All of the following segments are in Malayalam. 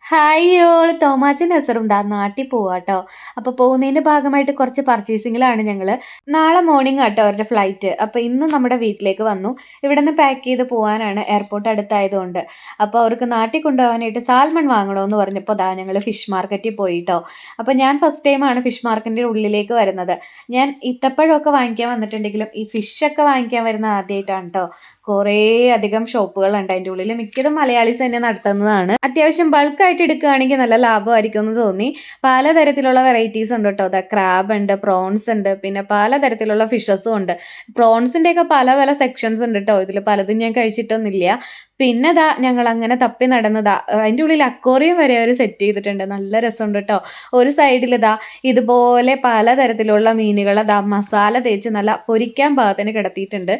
ഹായ് ഓൾ തോമാച്ചൻ നസറും ദാ നാട്ടിൽ പോവാട്ടോ. അപ്പോൾ പോകുന്നതിന്റെ ഭാഗമായിട്ട് കുറച്ച് പർച്ചേസിങ്ങിലാണ് ഞങ്ങൾ. നാളെ മോർണിംഗ് ആട്ടോ അവരുടെ ഫ്ലൈറ്റ്. അപ്പോൾ ഇന്ന് നമ്മുടെ വീട്ടിലേക്ക് വന്നു. ഇവിടെ നിന്ന് പാക്ക് ചെയ്ത് പോകാനാണ്, എയർപോർട്ട് അടുത്തായതുകൊണ്ട്. അപ്പോൾ അവർക്ക് നാട്ടിൽ കൊണ്ടുപോകാനായിട്ട് സാൽമൺ വാങ്ങണമെന്ന് പറഞ്ഞപ്പോൾ ദാ ഞങ്ങൾ ഫിഷ് മാർക്കറ്റിൽ പോയിട്ടോ. അപ്പോൾ ഞാൻ ഫസ്റ്റ് ടൈമാണ് ഫിഷ് മാർക്കറ്റിൻ്റെ ഉള്ളിലേക്ക് വരുന്നത്. ഞാൻ ഇത്തപ്പഴമൊക്കെ വാങ്ങിക്കാൻ വന്നിട്ടുണ്ടെങ്കിലും ഈ ഫിഷൊക്കെ വാങ്ങിക്കാൻ വരുന്നത് ആദ്യമായിട്ടാണ് കേട്ടോ. കുറേ അധികം ഷോപ്പുകളുണ്ട് അതിൻ്റെ ഉള്ളിൽ. മിക്കതും മലയാളീസ് തന്നെ നടത്തുന്നതാണ്. അത്യാവശ്യം ബൾക്കായിട്ട് എടുക്കുകയാണെങ്കിൽ നല്ല ലാഭമായിരിക്കും എന്ന് തോന്നി. പലതരത്തിലുള്ള വെറൈറ്റീസ് ഉണ്ട് കേട്ടോ. അതാ ക്രാബ് ഉണ്ട്, പ്രോൺസ് ഉണ്ട്, പിന്നെ പലതരത്തിലുള്ള ഫിഷസും ഉണ്ട്. പ്രോൺസിൻ്റെയൊക്കെ പല പല സെക്ഷൻസ് ഉണ്ട് കേട്ടോ. ഇതിൽ പലതും ഞാൻ കഴിച്ചിട്ടൊന്നുമില്ല. പിന്നെ ദാ ഞങ്ങൾ അങ്ങനെ തപ്പി നടന്നതാ അതിൻ്റെ ഉള്ളിൽ അക്വേറിയം വരെ അവർ സെറ്റ് ചെയ്തിട്ടുണ്ട്. നല്ല രസമുണ്ട് കേട്ടോ. ഒരു സൈഡിൽ ഇതാ ഇതുപോലെ പലതരത്തിലുള്ള മീനുകൾ ദാ മസാല തേച്ച് നല്ല പൊരിക്കാൻ പാകത്തിന് കിടത്തിയിട്ടുണ്ട്.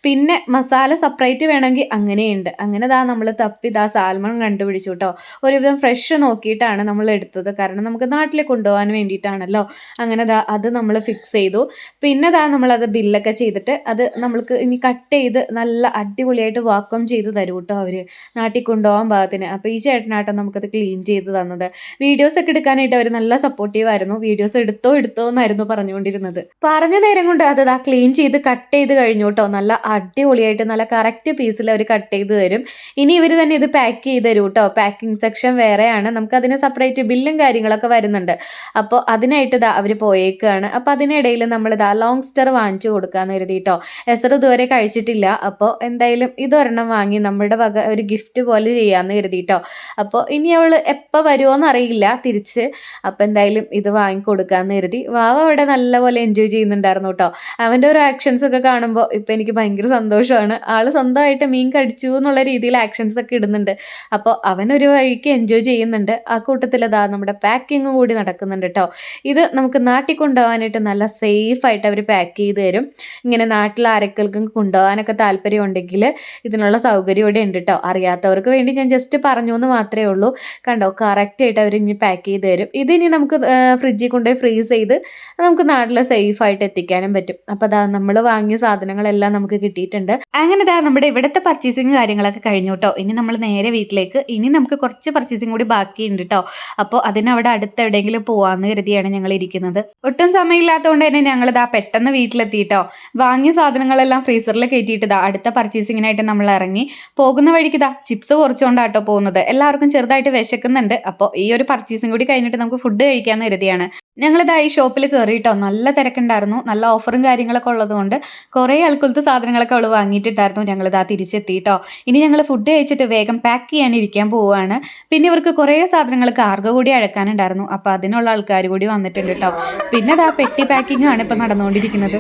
പിന്നെ മസാല സെപ്പറേറ്റ് വേണമെങ്കിൽ അങ്ങനെയുണ്ട്. അങ്ങനെ ദാ നമ്മൾ തപ്പി ദാ സാൽമൺ കണ്ടുപിടിച്ചു കേട്ടോ. ഒരുവിധം ഫ്രഷ് നോക്കിയിട്ടാണ് നമ്മൾ എടുത്തത്, കാരണം നമുക്ക് നാട്ടിൽ കൊണ്ടുപോകാൻ വേണ്ടിയിട്ടാണല്ലോ. അങ്ങനെ ദാ അത് നമ്മൾ ഫിക്സ് ചെയ്തു. പിന്നെ ദാ നമ്മളത് ബില്ലൊക്കെ ചെയ്തിട്ട് അത് നമ്മൾക്ക് ഇനി കട്ട് ചെയ്ത് നല്ല അടിപൊളിയായിട്ട് വാക്വം ചെയ്ത് തരും കേട്ടോ അവർ, നാട്ടിൽ കൊണ്ടുപോകാൻ പാകത്തിന്. അപ്പോൾ ഈ ചേട്ടനാട്ടോ നമുക്കത് ക്ലീൻ ചെയ്ത് തന്നത്. വീഡിയോസൊക്കെ എടുക്കാനായിട്ട് അവർ നല്ല സപ്പോർട്ടീവ് ആയിരുന്നു. വീഡിയോസ് എടുത്തോ എന്നായിരുന്നു പറഞ്ഞുകൊണ്ടിരുന്നത്. പറഞ്ഞ നേരം കൊണ്ട് അത് ദാ ക്ലീൻ ചെയ്ത് കട്ട് ചെയ്ത് കഴിഞ്ഞു കേട്ടോ. നല്ല അടിപൊളിയായിട്ട് നല്ല കറക്റ്റ് പീസിൽ അവർ കട്ട് ചെയ്ത് തരും. ഇനി ഇവർ തന്നെ ഇത് പാക്ക് ചെയ്ത് തരും കേട്ടോ. പാക്കിംഗ് സെക്ഷൻ വേറെയാണ്, നമുക്കതിന് സെപ്പറേറ്റ് ബില്ലും കാര്യങ്ങളൊക്കെ വരുന്നുണ്ട്. അപ്പോൾ അതിനായിട്ട് ഇതാ അവർ പോയേക്കാണ്. അപ്പോൾ അതിനിടയിൽ നമ്മളിതാ ലോങ്സ്റ്റർ വാങ്ങിച്ചു കൊടുക്കാമെന്ന് കരുതിയിട്ടോ. എസർ ഇതുവരെ കഴിച്ചിട്ടില്ല. അപ്പോൾ എന്തായാലും ഇതൊരെണ്ണം വാങ്ങി നമ്മുടെ വക ഒരു ഗിഫ്റ്റ് പോലെ ചെയ്യാമെന്ന് കരുതിയിട്ടോ. അപ്പോൾ ഇനി അവൾ എപ്പോൾ വരുമോയെന്ന് അറിയില്ല തിരിച്ച്. അപ്പോൾ എന്തായാലും ഇത് വാങ്ങിക്കൊടുക്കാമെന്ന് കരുതി. വാവ അവിടെ നല്ലപോലെ എൻജോയ് ചെയ്യുന്നുണ്ടായിരുന്നു കേട്ടോ. അവൻ്റെ ഒരു ആക്ഷൻസ് ഒക്കെ കാണുമ്പോൾ ഇപ്പോൾ എനിക്ക് ഭയങ്കര സന്തോഷമാണ്. ആൾ സ്വന്തമായിട്ട് മീൻ കടിച്ചു എന്നുള്ള രീതിയിൽ ആക്ഷൻസ് ഒക്കെ ഇടുന്നുണ്ട്. അപ്പോൾ അവനൊരു വഴിക്ക് എൻജോയ് ചെയ്യുന്നുണ്ട്. ആ കൂട്ടത്തിൽ അതാ നമ്മുടെ പാക്കിങ്ങും കൂടി നടക്കുന്നുണ്ട് കേട്ടോ. ഇത് നമുക്ക് നാട്ടിൽ കൊണ്ടുപോകാനായിട്ട് നല്ല സേഫായിട്ട് അവർ പാക്ക് ചെയ്ത് തരും. ഇങ്ങനെ നാട്ടിൽ ആരെങ്കിലും കൊണ്ടുപോകാനൊക്കെ താല്പര്യം ഉണ്ടെങ്കിൽ ഇതിനുള്ള സൗകര്യം ഇവിടെ ഉണ്ട് കേട്ടോ. അറിയാത്തവർക്ക് വേണ്ടി ഞാൻ ജസ്റ്റ് പറഞ്ഞു എന്ന് മാത്രമേ ഉള്ളൂ. കണ്ടോ, കറക്റ്റായിട്ട് അവർ ഇനി പാക്ക് ചെയ്ത് തരും. ഇതിനി നമുക്ക് ഫ്രിഡ്ജിൽ കൊണ്ടുപോയി ഫ്രീസ് ചെയ്ത് നമുക്ക് നാട്ടിൽ സേഫായിട്ട് എത്തിക്കാനും പറ്റും. അപ്പോൾ അതാ നമ്മൾ വാങ്ങിയ സാധനങ്ങളെല്ലാം നമുക്ക് കിട്ടിയിട്ടുണ്ട്. അങ്ങനെ ദാ നമ്മുടെ ഇവിടുത്തെ പർച്ചേസിങ് കാര്യങ്ങളൊക്കെ കഴിഞ്ഞു കേട്ടോ. ഇനി നമ്മൾ നേരെ വീട്ടിലേക്ക്. ഇനി നമുക്ക് കുറച്ച് പർച്ചേസിങ് കൂടി ബാക്കിയുണ്ട് കേട്ടോ. അപ്പോൾ അതിനവിടെ അടുത്ത് എവിടെയെങ്കിലും പോകാമെന്ന് കരുതിയാണ് ഞങ്ങൾ ഇരിക്കുന്നത്. ഒട്ടും സമയമില്ലാത്തതുകൊണ്ട് തന്നെ ഞങ്ങളിതാ പെട്ടെന്ന് വീട്ടിലെത്തിയിട്ടോ. വാങ്ങിയ സാധനങ്ങളെല്ലാം ഫ്രീസറിൽ കയറ്റിയിട്ട് ഇതാ അടുത്ത പർച്ചേസിങ്ങിനായിട്ട് നമ്മൾ ഇറങ്ങി. പോകുന്ന വഴിക്ക് ഇതാ ചിപ്സ് കുറച്ചുകൊണ്ടാട്ടോ പോകുന്നത്. എല്ലാവർക്കും ചെറുതായിട്ട് വിശക്കുന്നുണ്ട്. അപ്പോൾ ഈ ഒരു പർച്ചേസിങ് കൂടി കഴിഞ്ഞിട്ട് നമുക്ക് ഫുഡ് കഴിക്കാമെന്ന് കരുതിയാണ് ഞങ്ങളിതാ ഈ ഷോപ്പിൽ കയറിയിട്ടോ. നല്ല തിരക്കുണ്ടായിരുന്നു. നല്ല ഓഫറും കാര്യങ്ങളൊക്കെ ഉള്ളതുകൊണ്ട് കുറേ ആൾക്കുലത്തെ സാധനങ്ങളൊക്കെ അവൾ വാങ്ങിയിട്ടുണ്ടായിരുന്നു. ഞങ്ങളിതാ തിരിച്ചെത്തിയിട്ടോ. ഇനി ഞങ്ങൾ ഫുഡ് കഴിച്ചിട്ട് വേഗം പാക്ക് ചെയ്യാനിരിക്കാൻ പോവുകയാണ്. പിന്നെ ഇവർക്ക് കുറേ സാധനങ്ങൾ കാർഗോ കൂടി അഴക്കാനുണ്ടായിരുന്നു. അപ്പോൾ അതിനുള്ള ആൾക്കാർ കൂടി വന്നിട്ടുണ്ട് കേട്ടോ. പിന്നെ അതാ പെട്ടി പാക്കിംഗ് ആണ് ഇപ്പം നടന്നുകൊണ്ടിരിക്കുന്നത്.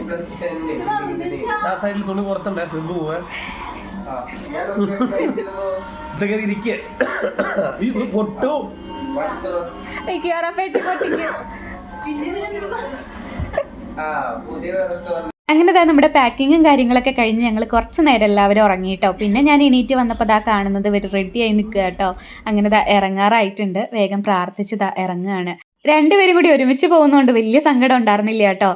അങ്ങനെ തന്നെ നമ്മുടെ പാക്കിങ്ങും കാര്യങ്ങളൊക്കെ കഴിഞ്ഞ് ഞങ്ങൾ കുറച്ച് നേരം എല്ലാവരും ഉറങ്ങിയിട്ടോ. പിന്നെ ഞാൻ എണീറ്റ് വന്നപ്പോൾ ദാ കാണുന്നത് ഇവർ റെഡിയായി നിൽക്കുക കേട്ടോ. അങ്ങനെ ദാ ഇറങ്ങാറായിട്ടുണ്ട്. വേഗം പ്രാർത്ഥിച്ച് ദാ ഇറങ്ങുകയാണ്. രണ്ടുപേരും കൂടി ഒരുമിച്ച് പോകുന്നതുകൊണ്ട് വലിയ സങ്കടം ഉണ്ടായിരുന്നില്ല കേട്ടോ.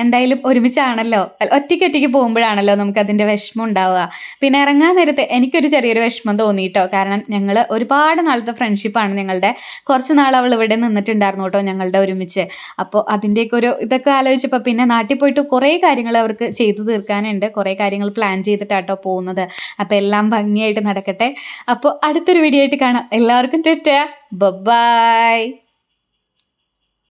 എന്തായാലും ഒരുമിച്ചാണല്ലോ, ഒറ്റയ്ക്ക് പോകുമ്പോഴാണല്ലോ നമുക്കതിൻ്റെ വിഷമം ഉണ്ടാവുക. പിന്നെ ഇറങ്ങാൻ നേരത്തെ എനിക്കൊരു ചെറിയൊരു വിഷമം തോന്നിയിട്ടോ. കാരണം ഞങ്ങൾ ഒരുപാട് നാളത്തെ ഫ്രണ്ട്ഷിപ്പാണ് ഞങ്ങളുടെ. കുറച്ച് നാൾ അവൾ ഇവിടെ നിന്നിട്ടുണ്ടായിരുന്നു കേട്ടോ ഞങ്ങളുടെ ഒരുമിച്ച്. അപ്പോൾ അതിൻ്റെയൊക്കെ ഒരു ഇതൊക്കെ ആലോചിച്ചപ്പോൾ പിന്നെ നാട്ടിൽ പോയിട്ട് കുറേ കാര്യങ്ങൾ അവർക്ക് ചെയ്തു തീർക്കാനുണ്ട്. കുറേ കാര്യങ്ങൾ പ്ലാൻ ചെയ്തിട്ടാട്ടോ പോകുന്നത്. അപ്പോൾ എല്ലാം ഭംഗിയായിട്ട് നടക്കട്ടെ. അപ്പോൾ അടുത്തൊരു വീഡിയോ ആയിട്ട് കാണാം. എല്ലാവർക്കും ടാറ്റാ, ബൈ.